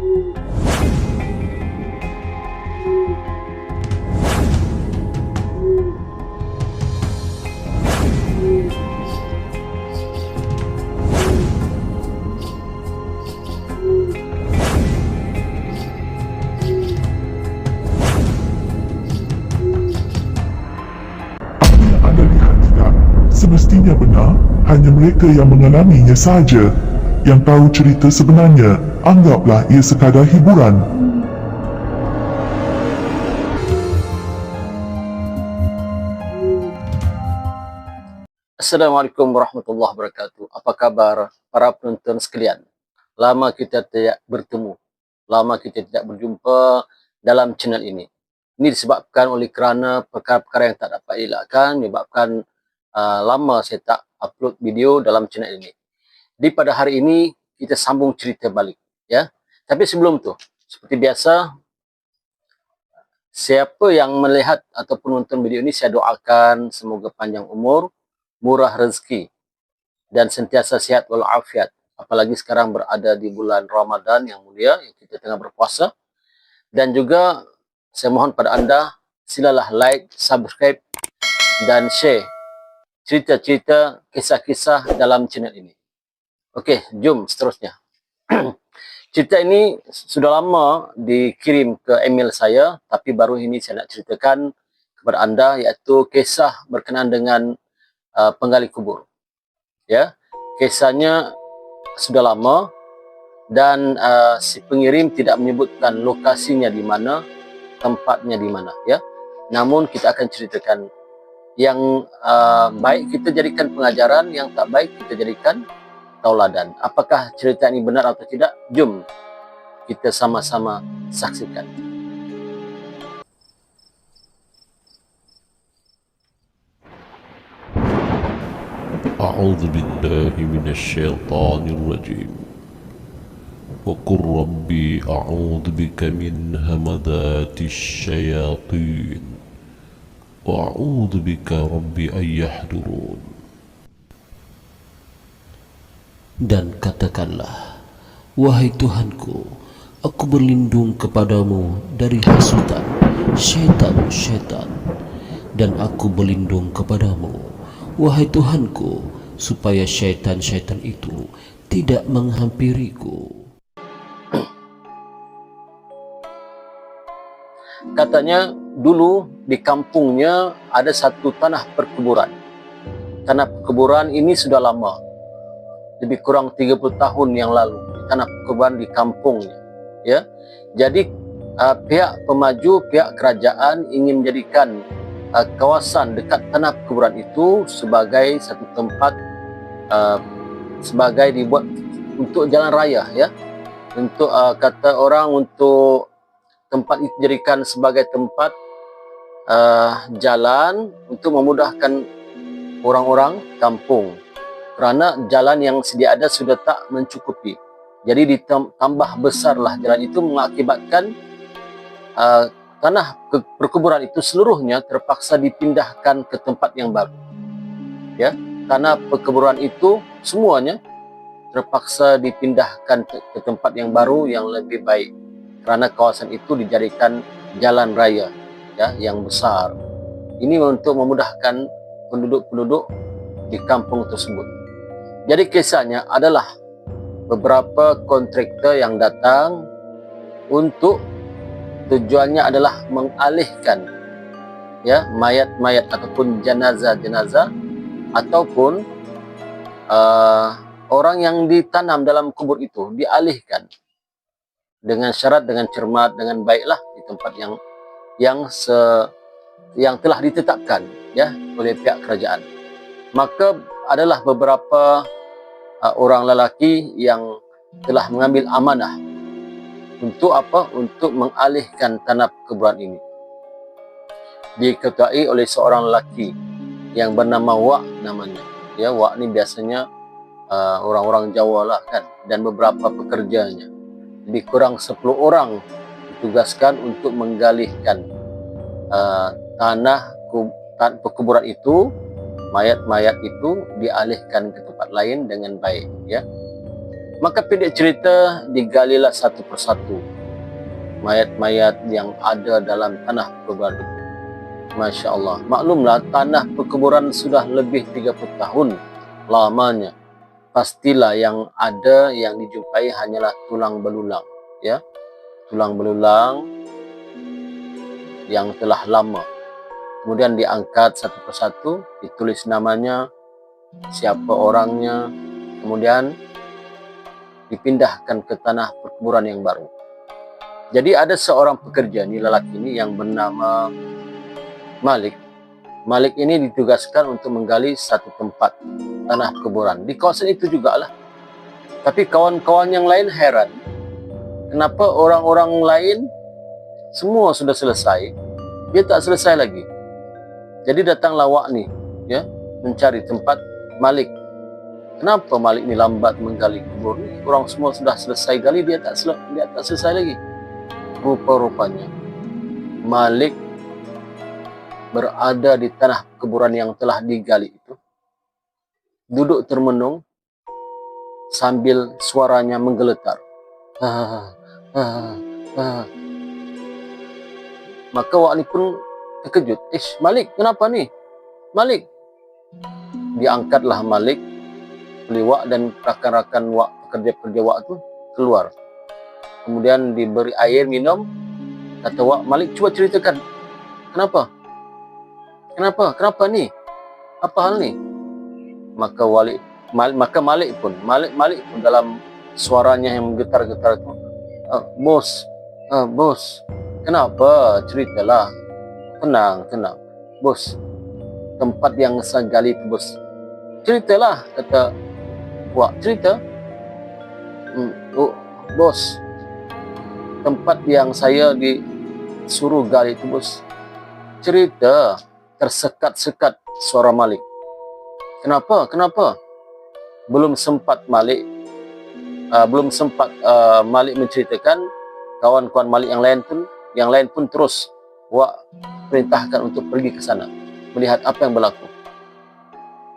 Semestinya benar, hanya mereka yang mengalaminya sahaja yang tahu cerita sebenarnya. Anggaplah ia sekadar hiburan. Assalamualaikum warahmatullahi wabarakatuh. Apa kabar para penonton sekalian? Lama kita tidak bertemu, lama kita tidak berjumpa dalam channel ini. Ini disebabkan oleh kerana perkara-perkara yang tak dapat dielakkan, menyebabkan lama saya tak upload video dalam channel ini. Di pada hari ini kita sambung cerita balik, ya. Tapi sebelum tu, seperti biasa, siapa yang melihat ataupun menonton video ini, saya doakan semoga panjang umur, murah rezeki, dan sentiasa sihat walafiat. Apalagi sekarang berada di bulan Ramadan yang mulia, yang kita tengah berpuasa. Dan juga saya mohon pada anda, silalah like, subscribe, dan share cerita-cerita, kisah-kisah dalam channel ini. Okey, jom seterusnya. Cerita ini sudah lama dikirim ke email saya, tapi baru ini saya nak ceritakan kepada anda, iaitu kisah berkenaan dengan penggali kubur. Ya, kisahnya sudah lama dan si pengirim tidak menyebutkan lokasinya di mana, tempatnya di mana, ya. Namun kita akan ceritakan yang baik kita jadikan pengajaran, yang tak baik kita jadikan tauladan. Apakah cerita ini benar atau tidak? Jom kita sama-sama saksikan. أعوذ بالله من الشيطان الرجيم وقل ربي أعوذ بك من همذات الشياطين وأعوذ بك ربي أن يحضرون. Dan katakanlah, wahai Tuhanku, aku berlindung kepadamu dari hasutan syaitan-syaitan, dan aku berlindung kepadamu, wahai Tuhanku, supaya syaitan-syaitan itu tidak menghampiriku. Katanya dulu di kampungnya ada satu tanah perkuburan. Tanah perkuburan ini sudah lama, lebih kurang 30 tahun yang lalu. Tanah perkuburan di kampungnya, ya. Jadi pihak pemaju, pihak kerajaan ingin menjadikan kawasan dekat tanah perkuburan itu sebagai satu tempat, sebagai dibuat untuk jalan raya, ya. Untuk kata orang, untuk tempat itu dijadikan sebagai tempat jalan untuk memudahkan orang-orang kampung, kerana jalan yang sedia ada sudah tak mencukupi. Jadi ditambah besarlah jalan itu, mengakibatkan tanah perkuburan itu seluruhnya terpaksa dipindahkan ke tempat yang baru. Ya, tanah perkuburan itu semuanya terpaksa dipindahkan ke tempat yang baru yang lebih baik, kerana kawasan itu dijadikan jalan raya, ya, yang besar. Ini untuk memudahkan penduduk-penduduk di kampung tersebut. Jadi kisahnya adalah beberapa kontraktor yang datang untuk tujuannya adalah mengalihkan, ya, mayat-mayat ataupun jenazah-jenazah ataupun orang yang ditanam dalam kubur itu dialihkan dengan syarat, dengan cermat, dengan baiklah di tempat yang telah ditetapkan, ya, oleh pihak kerajaan. Maka adalah beberapa orang lelaki yang telah mengambil amanah untuk apa? Untuk mengalihkan tanah kuburan ini. Diketuai oleh seorang lelaki yang bernama Wak namanya. Ya, Wak ni biasanya orang-orang Jawa lah kan, dan beberapa pekerjanya. Lebih kurang 10 orang ditugaskan untuk menggalihkan tanah perkuburan itu, mayat-mayat itu dialihkan ke tempat lain dengan baik, ya. Maka pendek cerita, digalilah satu persatu mayat-mayat yang ada dalam tanah perkuburan itu. Masya Allah. Maklumlah, tanah perkuburan sudah lebih 30 tahun lamanya. Pastilah yang ada, yang dijumpai hanyalah tulang belulang, ya, tulang belulang yang telah lama. Kemudian diangkat satu persatu, ditulis namanya, siapa orangnya, kemudian dipindahkan ke tanah perkuburan yang baru. Jadi ada seorang pekerja, ini lelaki ini yang bernama Malik. Malik ini ditugaskan untuk menggali satu tempat tanah kuburan di kawasan itu juga lah. Tapi kawan-kawan yang lain heran, kenapa orang-orang lain semua sudah selesai, dia tak selesai lagi. Jadi datanglah Wak ni, ya, mencari tempat Malik. Kenapa Malik ni lambat menggali kubur ni? Orang semua sudah selesai gali, dia tak selesai lagi. Rupa-rupanya Malik berada di tanah kuburan yang telah digali itu, duduk termenung sambil suaranya menggeletar. Maka Wak ni pun terkejut. Malik, kenapa ni? Malik. Diangkatlah Malik oleh Wak dan rakan-rakan Wak, pekerja-pekerja Wak tu keluar. Kemudian diberi air minum. Kata Wak, Malik, cuba ceritakan. Kenapa? Kenapa ni? Apa hal ni? Maka Malik pun dalam suaranya yang menggetar-getar itu, bos, kenapa? Ceritalah. Tenang. Bos, tempat yang saya gali itu, bos. Ceritalah, kata Wak. Cerita? Bos, tempat yang saya disuruh gali itu, bos. Cerita. Tersekat-sekat suara Malik. Kenapa? Belum sempat Malik menceritakan, kawan-kawan Malik yang lain pun terus Wak perintahkan untuk pergi ke sana, melihat apa yang berlaku.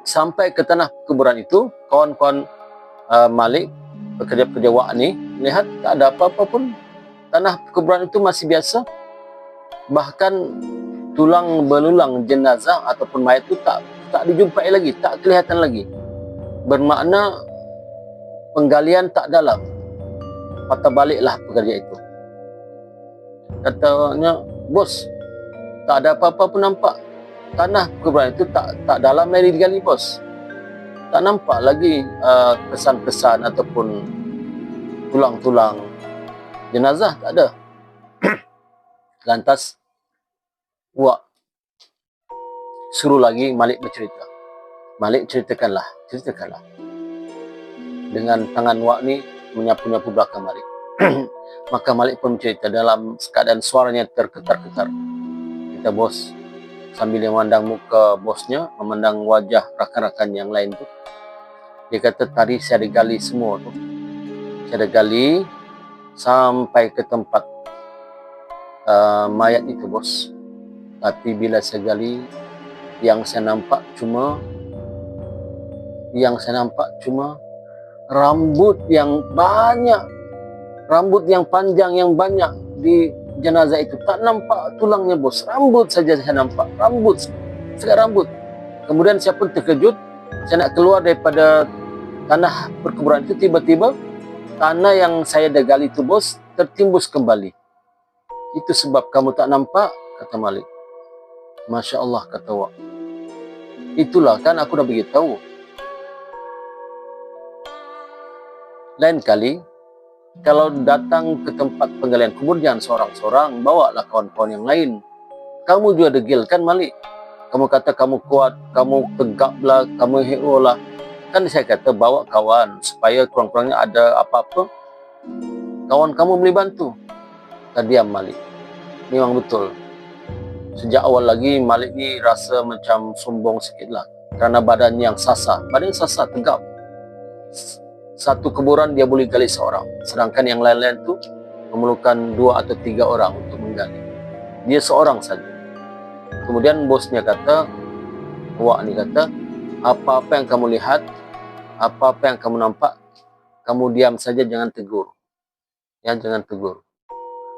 Sampai ke tanah kuburan itu, kawan-kawan Malik, pekerja-pekerja Wak ni, melihat tak ada apa-apa pun. Tanah kuburan itu masih biasa. Bahkan tulang belulang jenazah ataupun mayat itu tak dijumpai lagi, tak kelihatan lagi. Bermakna penggalian tak dalam. Patah baliklah pekerja itu. Katanya, bos, tak ada apa-apa pun nampak. Tanah kuburan itu tak dalam lagi digali, bos. Tak nampak lagi kesan-kesan ataupun tulang-tulang jenazah, tak ada. Lantas Wak suruh lagi Malik bercerita. Malik, ceritakanlah. Dengan tangan Wak ni menyapu-nyapu belakang Malik. Maka Malik pun bercerita dalam keadaan suaranya terketar-ketar. Kita, bos, sambil memandang muka bosnya, memandang wajah rakan-rakan yang lain tu, dia kata, tadi saya ada gali semua tu. Saya ada gali sampai ke tempat mayat itu, bos. Tapi bila saya gali, yang saya nampak cuma rambut yang banyak, rambut yang panjang yang banyak di jenazah itu. Tak nampak tulangnya, bos. Rambut saja saya nampak. Sekat rambut. Kemudian saya pun terkejut. Saya nak keluar daripada tanah perkuburan itu, tiba-tiba tanah yang saya dah gali itu, bos, tertimbus kembali. Itu sebab kamu tak nampak, kata Malik. Masya Allah, kata Wak. Itulah kan aku dah beritahu. Lain kali, kalau datang ke tempat penggalian kubur, jangan seorang-seorang, bawalah kawan-kawan yang lain. Kamu juga degil kan, Malik? Kamu kata kamu kuat, kamu tegaplah, kamu hero lah. Kan saya kata bawa kawan, supaya kurang-kurangnya ada apa-apa, kawan kamu boleh bantu. Tak diam Malik. Memang betul. Sejak awal lagi Malik ni rasa macam sombong sikit lah. Kerana badannya yang sasar. Badan sasar, tegap. Satu kuburan dia boleh gali seorang. Sedangkan yang lain-lain tu memerlukan 2 atau 3 orang untuk menggali. Dia seorang saja. Kemudian bosnya kata, Wak ni kata, apa-apa yang kamu lihat, apa-apa yang kamu nampak, kamu diam saja, jangan tegur. Ya, jangan tegur.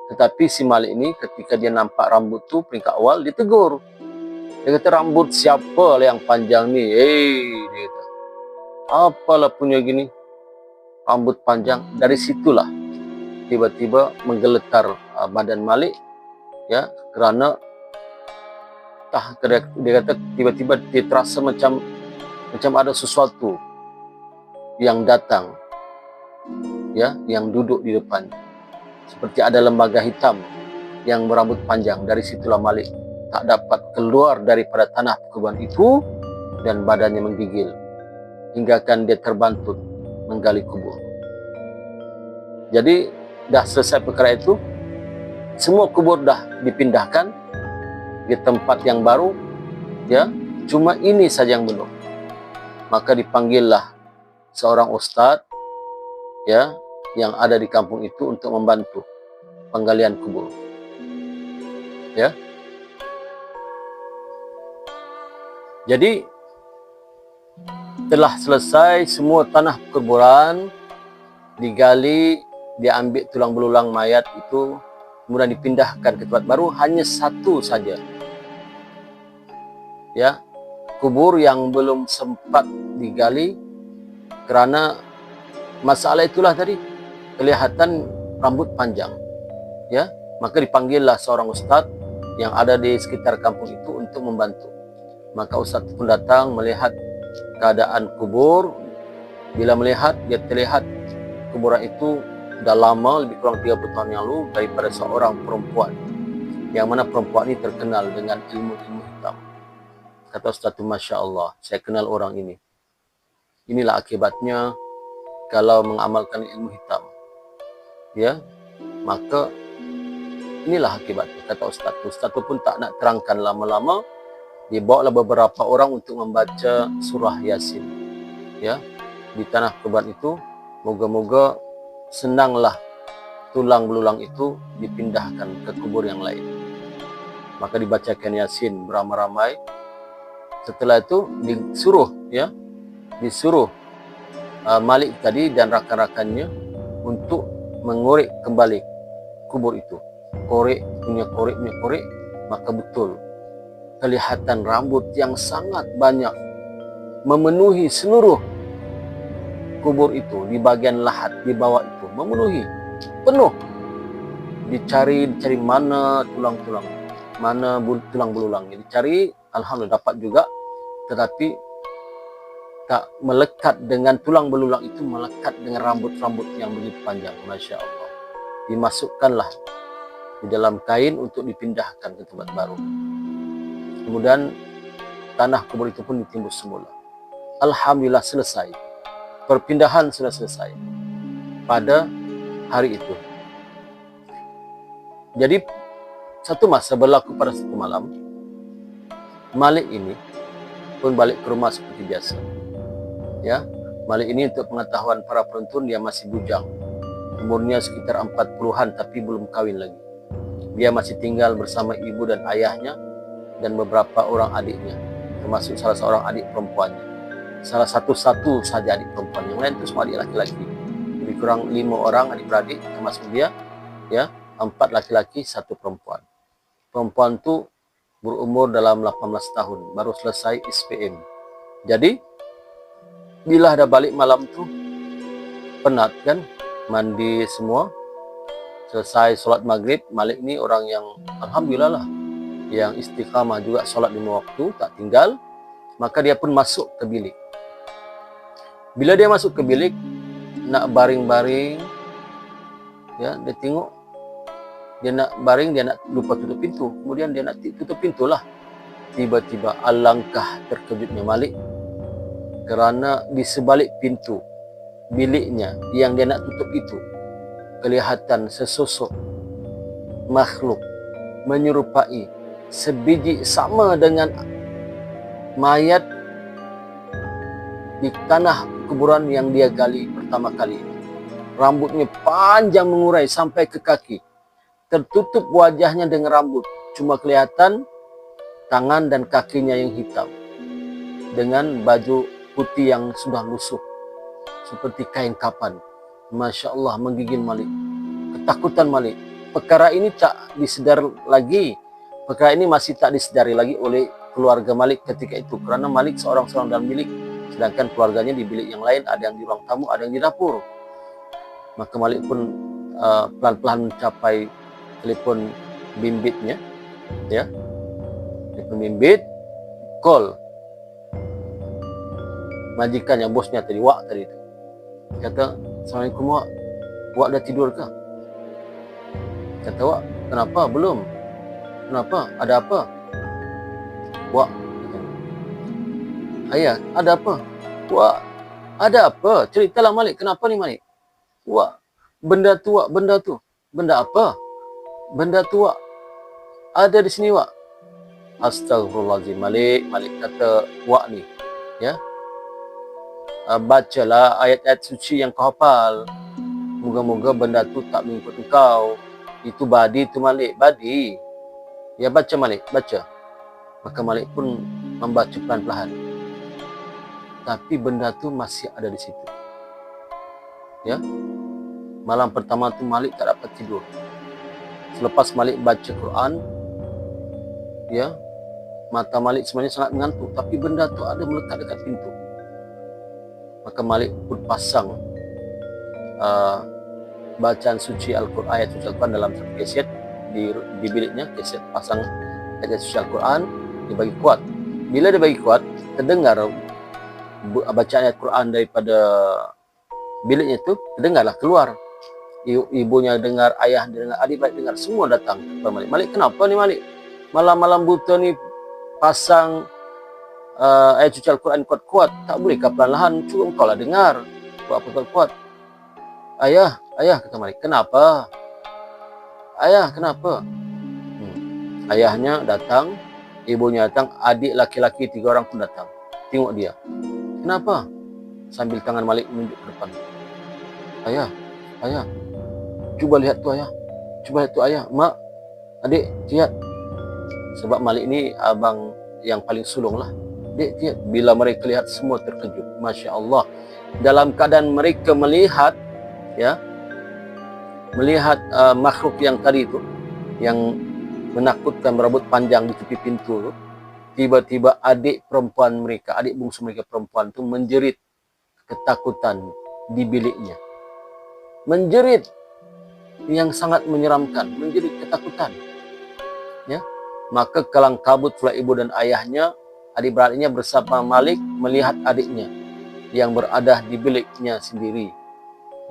Tetapi si Malik ini ketika dia nampak rambut tuh peringkat awal, dia tegur. Dia kata, rambut siapa yang panjang ni? Dia kata, apalah punya gini, rambut panjang. Dari situlah tiba-tiba menggeletar badan Malik, ya, kerana dia kata tiba-tiba dia terasa macam ada sesuatu yang datang, ya, yang duduk di depan, seperti ada lembaga hitam yang berambut panjang. Dari situlah Malik tak dapat keluar daripada tanah perkuburan itu dan badannya menggigil hingga kan dia terbantut menggali kubur. Jadi dah selesai perkara itu, semua kubur dah dipindahkan di tempat yang baru, ya, cuma ini saja yang belum. Maka dipanggillah seorang ustaz, ya, yang ada di kampung itu untuk membantu penggalian kubur, ya. Jadi telah selesai semua tanah perkuburan digali, diambil tulang belulang mayat itu, kemudian dipindahkan ke tempat baru. Hanya satu saja, ya, kubur yang belum sempat digali kerana masalah itulah tadi, kelihatan rambut panjang, ya. Maka dipanggillah seorang ustaz yang ada di sekitar kampung itu untuk membantu. Maka ustaz pun datang melihat keadaan kubur. Bila melihat, dia terlihat kuburan itu dah lama, lebih kurang 30 tahun yang lalu, daripada seorang perempuan, yang mana perempuan ini terkenal dengan ilmu-ilmu hitam. Kata ustaz itu, Masya Allah, saya kenal orang ini. Inilah akibatnya kalau mengamalkan ilmu hitam, ya, maka inilah akibatnya, kata ustaz. Ustaz itu pun tak nak terangkan lama-lama. Dia bawa beberapa orang untuk membaca surah Yasin, ya, di tanah perkuburan itu. Moga-moga senanglah tulang belulang itu dipindahkan ke kubur yang lain. Maka dibacakan Yasin beramai-ramai. Setelah itu disuruh, ya, Malik tadi dan rakan-rakannya untuk mengorek kembali kubur itu. Korek, maka betul kelihatan rambut yang sangat banyak memenuhi seluruh kubur itu. Di bagian lahat di bawah itu memenuhi penuh. Dicari mana tulang-tulang, mana tulang belulangnya, dicari. Alhamdulillah dapat juga, tetapi tak melekat dengan tulang belulang itu, melekat dengan rambut-rambut yang begitu panjang. Masya Allah. Dimasukkanlah di dalam kain untuk dipindahkan ke tempat baru. Kemudian tanah kubur itu pun ditimbus semula. Alhamdulillah selesai. Perpindahan sudah selesai pada hari itu. Jadi satu masa berlaku pada satu malam, Malik ini pun balik ke rumah seperti biasa. Ya, Malik ini untuk pengetahuan para penonton, dia masih bujang. Umurnya sekitar 40-an tapi belum kawin lagi. Dia masih tinggal bersama ibu dan ayahnya dan beberapa orang adiknya, termasuk salah seorang adik perempuannya. Salah satu-satu saja adik perempuan, yang lain itu semua adik laki-laki. Lebih kurang 5 orang adik-beradik termasuk dia, ya, 4 laki-laki, 1 perempuan. Perempuan itu berumur dalam 18 tahun, baru selesai SPM. Jadi bila ada balik malam tu, penat kan, mandi semua, selesai solat maghrib. Malik ni orang yang alhamdulillah lah, yang istiqamah juga, solat 5 waktu tak tinggal. Maka dia pun masuk ke bilik. Bila dia masuk ke bilik nak baring-baring, ya, dia tengok dia nak baring, dia nak lupa tutup pintu. Kemudian dia nak tutup pintu lah. Tiba-tiba alangkah terkejutnya Malik, kerana di sebalik pintu biliknya yang dia nak tutup itu kelihatan sesosok makhluk menyerupai sebiji sama dengan mayat di tanah kuburan yang dia gali pertama kali. Rambutnya panjang mengurai sampai ke kaki, tertutup wajahnya dengan rambut, cuma kelihatan tangan dan kakinya yang hitam dengan baju putih yang sudah lusuh seperti kain kapan. Masya Allah, menggigil Malik. Ketakutan Malik. Perkara ini tak disedar lagi. Perkara ini masih tak disedari lagi oleh keluarga Malik ketika itu. Kerana Malik seorang-seorang dalam bilik. Sedangkan keluarganya di bilik yang lain. Ada yang di ruang tamu, ada yang di dapur. Maka Malik pun pelan-pelan mencapai telepon bimbitnya. Ya, telepon bimbit. Call. Majikannya, bosnya tadi, Wak tadi itu. Kata, Assalamualaikum Wak. Wak dah tidur ke? Kata Wak, kenapa? Belum. Kenapa? Ada apa? Wak, kata, ayah, ada apa? Wak, ada apa? Ceritalah Malik, kenapa ni Malik? Wak, benda tu Wak, benda tu. Benda apa? Benda tu Wak, ada di sini Wak. Astagfirullahaladzim. Malik kata, Wak ni, ya, bacalah ayat-ayat suci yang kau hafal. Moga-moga benda tu tak mengikut engkau. Itu badi tu Malik, badi. Ya, baca Malik, baca. Maka Malik pun membaca pelan-pelan. Tapi benda tu masih ada di situ. Ya. Malam pertama tu Malik tak dapat tidur. Selepas Malik baca Quran, ya, mata Malik sebenarnya sangat mengantuk, tapi benda tu ada melekat dekat pintu. Maka Malik pun pasang bacaan suci Al-Quran, ayat suci Al-Quran dalam satu kaset di biliknya. Kaset pasang ayat suci Al-Quran, dia bagi kuat. Bila dia bagi kuat, terdengar bacaan ayat Quran daripada biliknya itu, terdengarlah keluar. Ibunya dengar, ayah dengar, adik-beradik dengar, semua datang kepada Malik. Malik, kenapa ni Malik? Malam-malam buta ni pasang ayat suci Al-Quran kuat-kuat, tak boleh ke perlahan-lahan? Cuba engkau lah dengar, buat apa kuat-kuat. Ayah, kata Malik, kenapa? Ayah, kenapa? Ayahnya datang, ibunya datang, adik laki-laki 3 orang pun datang. Tengok dia. Kenapa? Sambil tangan Malik menunjuk ke depan. Ayah, cuba lihat tu ayah. Cuba lihat tu ayah. Mak, adik, lihat. Sebab Malik ni abang yang paling sulung lah. Dek, lihat. Bila mereka lihat, semua terkejut. Masya Allah. Dalam keadaan mereka melihat, ya, melihat makhluk yang tadi itu, yang menakutkan berambut panjang di tepi pintu itu, tiba-tiba adik perempuan mereka, adik bungsu mereka perempuan itu menjerit ketakutan di biliknya. Menjerit yang sangat menyeramkan, menjerit ketakutan. Ya, maka kelang kabut pula ibu dan ayahnya, adik-beradiknya bersama Malik melihat adiknya yang berada di biliknya sendiri.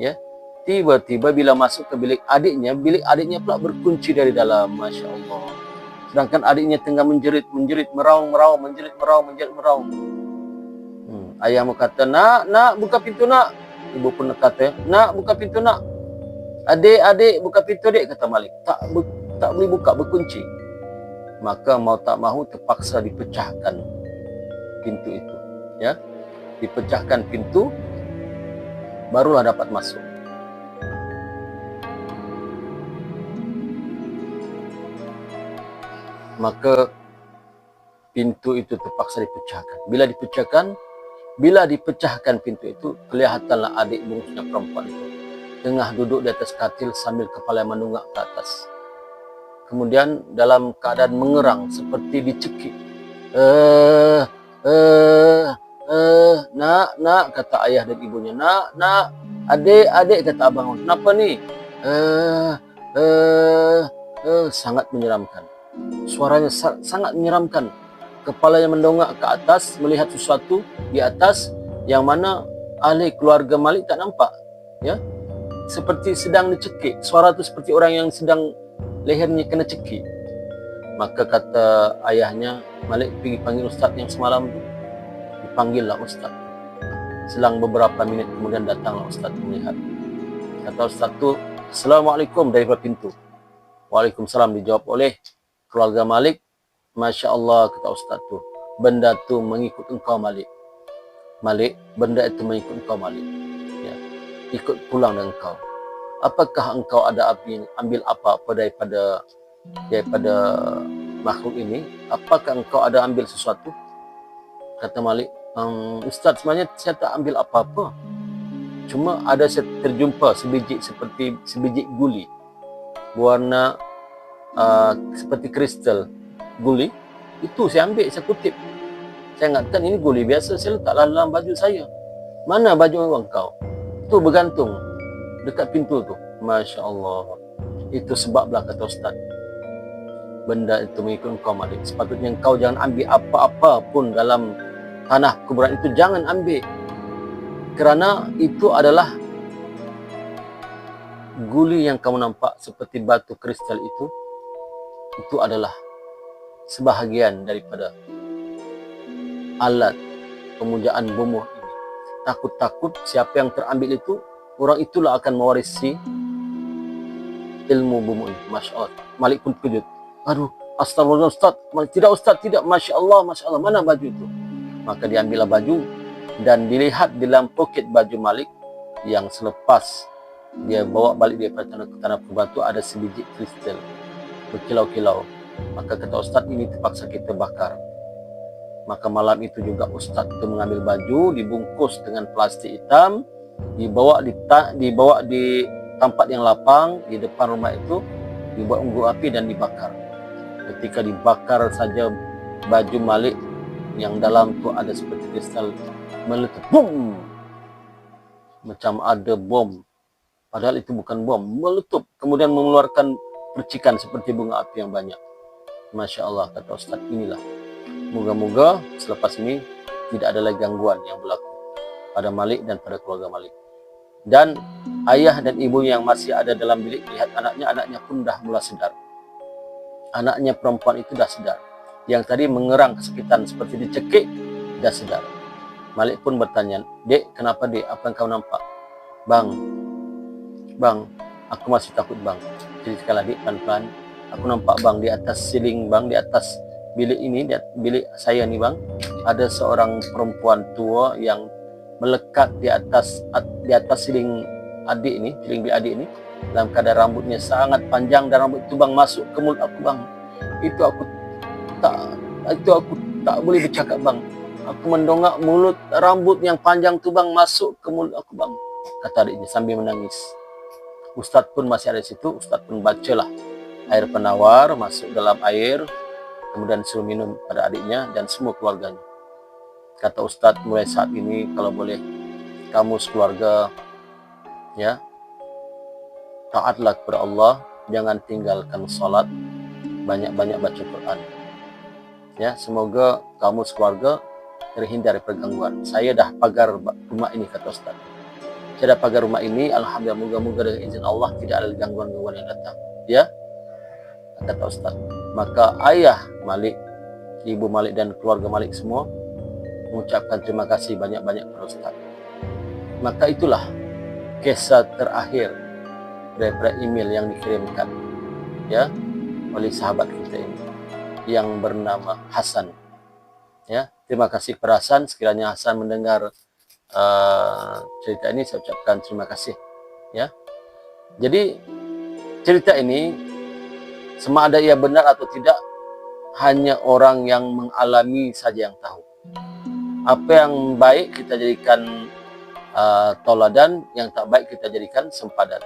Ya, tiba-tiba bila masuk ke bilik adiknya pula berkunci dari dalam. Masya Allah. Sedangkan adiknya tengah menjerit, meraung. Ayah kata, nak, buka pintu nak. Ibu pun kata, nak, buka pintu nak. Adik, buka pintu adik, kata Malik. Tak boleh buka, berkunci. Maka mau tak mahu terpaksa dipecahkan pintu itu. Ya, dipecahkan pintu, barulah dapat masuk. Maka pintu itu terpaksa dipecahkan. Bila dipecahkan pintu itu, kelihatanlah adik bungsunya perempuan itu tengah duduk di atas katil sambil kepala menunggak ke atas. Kemudian dalam keadaan mengerang seperti dicekik. Nak, kata ayah dan ibunya. Nak, adik, kata abang. Kenapa ni? Sangat menyeramkan. Suaranya sangat menyeramkan. Kepalanya mendongak ke atas, melihat sesuatu di atas yang mana ahli keluarga Malik tak nampak. Ya, seperti sedang dicekik. Suara itu seperti orang yang sedang lehernya kena cekik. Maka kata ayahnya, Malik pergi panggil ustaz yang semalam itu. Dipanggillah ustaz. Selang beberapa minit kemudian datanglah ustaz melihat. Kata ustaz itu, Assalamualaikum, dari pintu. Waalaikumsalam, dijawab oleh keluarga Malik. Masya Allah, kata ustaz tu, benda tu mengikut engkau Malik. Benda itu mengikut engkau Malik. Ya, ikut pulang dengan engkau. Apakah engkau ada ambil apa-apa daripada makhluk ini? Apakah engkau ada ambil sesuatu? Kata Malik, ustaz, sebenarnya saya tak ambil apa-apa. Cuma ada terjumpa sebiji guli warna seperti kristal guli. Itu saya ambil, saya kutip. Saya ingatkan ini guli biasa, saya letaklah dalam baju saya. Mana baju engkau? Itu bergantung dekat pintu tu. Masya Allah. Itu sebablah kata Ustaz, benda itu mengikut engkau Malik. Sepatutnya engkau jangan ambil apa-apa pun dalam tanah kuburan itu, jangan ambil. Kerana itu adalah guli yang kamu nampak seperti batu kristal itu adalah sebahagian daripada alat pemujaan bumuh ini. Takut-takut siapa yang terambil itu, orang itulah akan mewarisi ilmu bumuh ini. Masya Allah. Malik pun terkejut. Aduh, astagfirullah Ustaz. Tidak Ustaz, tidak. Masya Allah, Masya Allah. Mana baju itu? Maka diambillah baju dan dilihat di dalam poket baju Malik yang selepas dia bawa balik daripada tanah kuburan itu ada sebiji kristal berkilau-kilau. Maka kata Ustaz, ini terpaksa kita bakar. Maka malam itu juga Ustaz itu mengambil baju, dibungkus dengan plastik hitam, dibawa di tempat yang lapang di depan rumah itu, dibuat unggun api dan dibakar. Ketika dibakar saja baju Malik yang dalam tu ada seperti kristal meletup, boom, macam ada bom, padahal itu bukan bom, meletup kemudian mengeluarkan percikan seperti bunga api yang banyak. Masya Allah, kata Ustaz, inilah. Moga-moga selepas ini tidak ada lagi gangguan yang berlaku pada Malik dan pada keluarga Malik. Dan ayah dan ibu yang masih ada dalam bilik lihat anaknya pun dah mula sedar. Anaknya perempuan itu dah sedar. Yang tadi mengerang kesakitan seperti dicekik, dah sedar. Malik pun bertanya, "Dek, kenapa dek? Apa yang kau nampak?" Bang, aku masih takut bang. Jadi sekali lagi pelan-pelan. Aku nampak bang di atas siling bang, di atas bilik ini, di bilik saya ni bang, ada seorang perempuan tua yang melekat di atas siling adik ini, siling bilik adik ini, dalam keadaan rambutnya sangat panjang dan rambut itu bang masuk ke mulut aku bang. Itu aku tak boleh bercakap bang. Aku mendongak mulut rambut yang panjang tu bang masuk ke mulut aku bang, kata adiknya sambil menangis. Ustaz pun masih ada di situ. Ustaz pun bacalah air penawar masuk dalam air, kemudian suruh minum pada adiknya dan semua keluarganya. Kata Ustaz, mulai saat ini kalau boleh kamu sekeluarga ya taatlah kepada Allah, jangan tinggalkan salat, banyak-banyak baca Quran. Ya, semoga kamu sekeluarga terhindar dari pergangguan. Saya dah pagar rumah ini, kata Ustaz. Saya dah pagar rumah ini, alhamdulillah, moga-moga dengan izin Allah tidak ada gangguan-gangguan yang datang. Ya, kata Ustaz. Maka ayah Malik, ibu Malik dan keluarga Malik semua mengucapkan terima kasih banyak-banyak kepada Ustaz. Maka itulah kisah terakhir daripada email yang dikirimkan ya oleh sahabat kita ini yang bernama Hasan. Ya, terima kasih kepada Hasan. Sekiranya Hasan mendengar cerita ini, saya ucapkan terima kasih. Ya, jadi cerita ini sama ada ia benar atau tidak, hanya orang yang mengalami saja yang tahu. Apa yang baik kita jadikan tauladan, yang tak baik kita jadikan sempadan.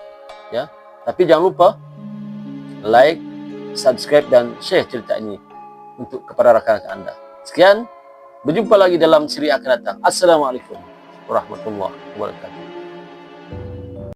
Ya, tapi jangan lupa like, subscribe dan share cerita ini untuk kepada rakan-rakan anda. Sekian, berjumpa lagi dalam siri akan datang. Assalamualaikum warahmatullahi wabarakatuh.